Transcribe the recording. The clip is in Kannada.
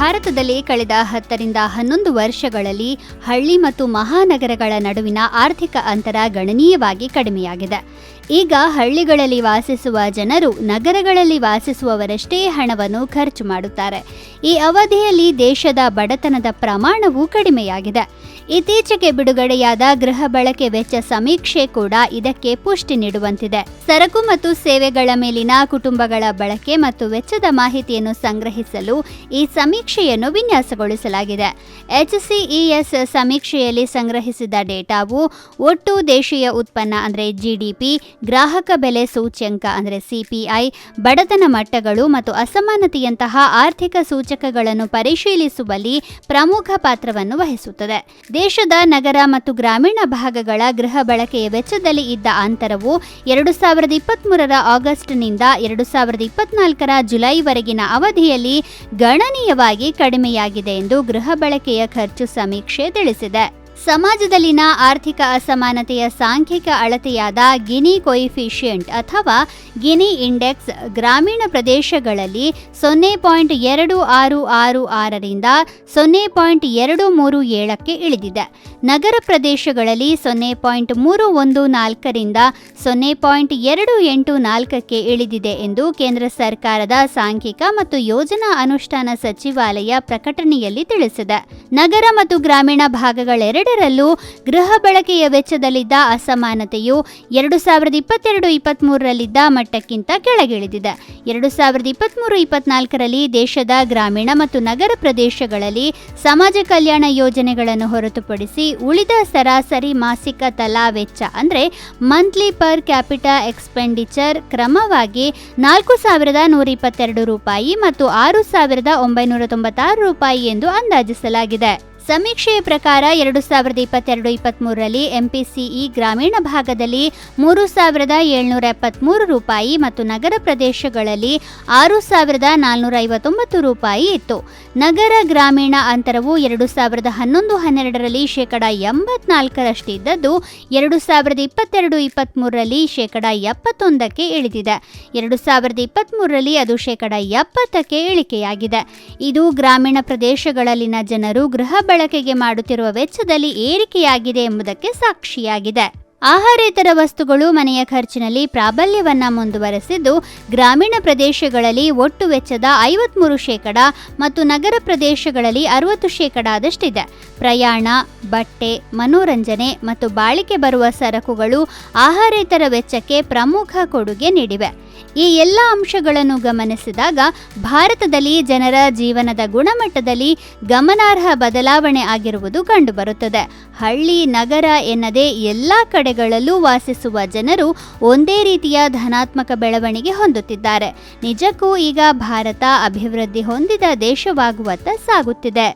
ಭಾರತದಲ್ಲಿ ಕಳೆದ 10ರಿಂದ 11 ವರ್ಷಗಳಲ್ಲಿ ಹಳ್ಳಿ ಮತ್ತು ಮಹಾನಗರಗಳ ನಡುವಿನ ಆರ್ಥಿಕ ಅಂತರ ಗಣನೀಯವಾಗಿ ಕಡಿಮೆಯಾಗಿದೆ. ಈಗ ಹಳ್ಳಿಗಳಲ್ಲಿ ವಾಸಿಸುವ ಜನರು ನಗರಗಳಲ್ಲಿ ವಾಸಿಸುವವರಷ್ಟೇ ಹಣವನ್ನು ಖರ್ಚು ಮಾಡುತ್ತಾರೆ. ಈ ಅವಧಿಯಲ್ಲಿ ದೇಶದ ಬಡತನದ ಪ್ರಮಾಣವೂ ಕಡಿಮೆಯಾಗಿದೆ. ಇತ್ತೀಚೆಗೆ ಬಿಡುಗಡೆಯಾದ ಗೃಹ ಬಳಕೆ ವೆಚ್ಚ ಸಮೀಕ್ಷೆ ಕೂಡ ಇದಕ್ಕೆ ಪುಷ್ಟಿ ನೀಡುವಂತಿದೆ. ಸರಕು ಮತ್ತು ಸೇವೆಗಳ ಮೇಲಿನ ಕುಟುಂಬಗಳ ಬಳಕೆ ಮತ್ತು ವೆಚ್ಚದ ಮಾಹಿತಿಯನ್ನು ಸಂಗ್ರಹಿಸಲು ಈ ಸಮೀಕ್ಷೆಯನ್ನು ವಿನ್ಯಾಸಗೊಳಿಸಲಾಗಿದೆ. HCES ಸಮೀಕ್ಷೆಯಲ್ಲಿ ಸಂಗ್ರಹಿಸಿದ ಡೇಟಾವು ಒಟ್ಟು ದೇಶೀಯ ಉತ್ಪನ್ನ ಅಂದರೆ GDP, ಗ್ರಾಹಕ ಬೆಲೆ ಸೂಚ್ಯಂಕ ಅಂದರೆ CPI, ಬಡತನ ಮಟ್ಟಗಳು ಮತ್ತು ಅಸಮಾನತೆಯಂತಹ ಆರ್ಥಿಕ ಸೂಚಕಗಳನ್ನು ಪರಿಶೀಲಿಸುವಲ್ಲಿ ಪ್ರಮುಖ ಪಾತ್ರವನ್ನು ವಹಿಸುತ್ತದೆ. ದೇಶದ ನಗರ ಮತ್ತು ಗ್ರಾಮೀಣ ಭಾಗಗಳ ಗೃಹ ಬಳಕೆಯ ವೆಚ್ಚದಲ್ಲಿ ಇದ್ದ ಅಂತರವು 2023ರ ಆಗಸ್ಟ್ನಿಂದ 2024ರ ಜುಲೈವರೆಗಿನ ಅವಧಿಯಲ್ಲಿ ಗಣನೀಯವಾಗಿ ಕಡಿಮೆಯಾಗಿದೆ ಎಂದು ಗೃಹ ಬಳಕೆಯ ಖರ್ಚು ಸಮೀಕ್ಷೆ ತಿಳಿಸಿದೆ. ಸಮಾಜದಲ್ಲಿನ ಆರ್ಥಿಕ ಅಸಮಾನತೆಯ ಸಾಂಖ್ಯಿಕ ಅಳತೆಯಾದ ಗಿನಿ ಕೊಯಿಫಿಷಿಯಂಟ್ ಅಥವಾ ಗಿನಿ ಇಂಡೆಕ್ಸ್ ಗ್ರಾಮೀಣ ಪ್ರದೇಶಗಳಲ್ಲಿ 0.2666ರಿಂದ 0.237ಕ್ಕೆ ಇಳಿದಿದೆ. ನಗರ ಪ್ರದೇಶಗಳಲ್ಲಿ 0.314ರಿಂದ 0.284ಕ್ಕೆ ಇಳಿದಿದೆ ಎಂದು ಕೇಂದ್ರ ಸರ್ಕಾರದ ಸಾಂಖ್ಯಿಕ ಮತ್ತು ಯೋಜನಾ ಅನುಷ್ಠಾನ ಸಚಿವಾಲಯ ಪ್ರಕಟಣೆಯಲ್ಲಿ ತಿಳಿಸಿದೆ. ನಗರ ಮತ್ತು ಗ್ರಾಮೀಣ ಭಾಗಗಳೆರಡರಲ್ಲೂ ಗೃಹ ಬಳಕೆಯ ವೆಚ್ಚದಲ್ಲಿದ್ದ ಅಸಮಾನತೆಯು 2022-23ರಲ್ಲಿದ್ದ ಮಟ್ಟಕ್ಕಿಂತ ಕೆಳಗಿಳಿದಿದೆ. 2023-24ರಲ್ಲಿ ದೇಶದ ಗ್ರಾಮೀಣ ಮತ್ತು ನಗರ ಪ್ರದೇಶಗಳಲ್ಲಿ ಸಮಾಜ ಕಲ್ಯಾಣ ಯೋಜನೆಗಳನ್ನು ಹೊರತುಪಡಿಸಿ ಉಳಿದ ಸರಾಸರಿ ಮಾಸಿಕ ತಲಾ ವೆಚ್ಚ ಅಂದರೆ ಮಂತ್ಲಿ ಪರ್ ಕ್ಯಾಪಿಟಾ ಎಕ್ಸ್ಪೆಂಡಿಚರ್ ಕ್ರಮವಾಗಿ $4,122 ಮತ್ತು $6,996 ಎಂದು ಅಂದಾಜಿಸಲಾಗಿದೆ. ಸಮೀಕ್ಷೆಯ ಪ್ರಕಾರ 2022-23ರಲ್ಲಿ MPCE ಗ್ರಾಮೀಣ ಭಾಗದಲ್ಲಿ $3,773 ಮತ್ತು ನಗರ ಪ್ರದೇಶಗಳಲ್ಲಿ $6,459 ಇತ್ತು. ನಗರ ಗ್ರಾಮೀಣ ಅಂತರವು 2011-12ರಲ್ಲಿ 84%ರಷ್ಟಿದ್ದದ್ದು 2022-23ರಲ್ಲಿ 71%ಕ್ಕೆ ಇಳಿದಿದೆ. 2023ರಲ್ಲಿ ಅದು 70%ಕ್ಕೆ ಇಳಿಕೆಯಾಗಿದೆ. ಇದು ಗ್ರಾಮೀಣ ಪ್ರದೇಶಗಳಲ್ಲಿನ ಜನರು ಗೃಹ ಬಳಕೆಗೆ ಮಾಡುತ್ತಿರುವ ವೆಚ್ಚದಲ್ಲಿ ಏರಿಕೆಯಾಗಿದೆ ಎಂಬುದಕ್ಕೆ ಸಾಕ್ಷಿಯಾಗಿದೆ. ಆಹಾರೇತರ ವಸ್ತುಗಳು ಮನೆಯ ಖರ್ಚಿನಲ್ಲಿ ಪ್ರಾಬಲ್ಯವನ್ನ ಮುಂದುವರೆಸಿದ್ದು, ಗ್ರಾಮೀಣ ಪ್ರದೇಶಗಳಲ್ಲಿ ಒಟ್ಟು ವೆಚ್ಚದ 53% ಮತ್ತು ನಗರ ಪ್ರದೇಶಗಳಲ್ಲಿ 60%ದಷ್ಟಿದೆ. ಪ್ರಯಾಣ, ಬಟ್ಟೆ, ಮನೋರಂಜನೆ ಮತ್ತು ಬಾಳಿಕೆ ಬರುವ ಸರಕುಗಳು ಆಹಾರೇತರ ವೆಚ್ಚಕ್ಕೆ ಪ್ರಮುಖ ಕೊಡುಗೆ ನೀಡಿವೆ. ಈ ಎಲ್ಲ ಅಂಶಗಳನ್ನು ಗಮನಿಸಿದಾಗ ಭಾರತದಲ್ಲಿ ಜನರ ಜೀವನದ ಗುಣಮಟ್ಟದಲ್ಲಿ ಗಮನಾರ್ಹ ಬದಲಾವಣೆ ಆಗಿರುವುದು ಕಂಡುಬರುತ್ತದೆ. ಹಳ್ಳಿ, ನಗರ ಎನ್ನದೇ ಎಲ್ಲ ಕಡೆಗಳಲ್ಲೂ ವಾಸಿಸುವ ಜನರು ಒಂದೇ ರೀತಿಯ ಧನಾತ್ಮಕ ಬೆಳವಣಿಗೆ ಹೊಂದುತ್ತಿದ್ದಾರೆ. ನಿಜಕ್ಕೂ ಈಗ ಭಾರತ ಅಭಿವೃದ್ಧಿ ಹೊಂದಿದ ದೇಶವಾಗುವತ್ತ ಸಾಗುತ್ತಿದೆ.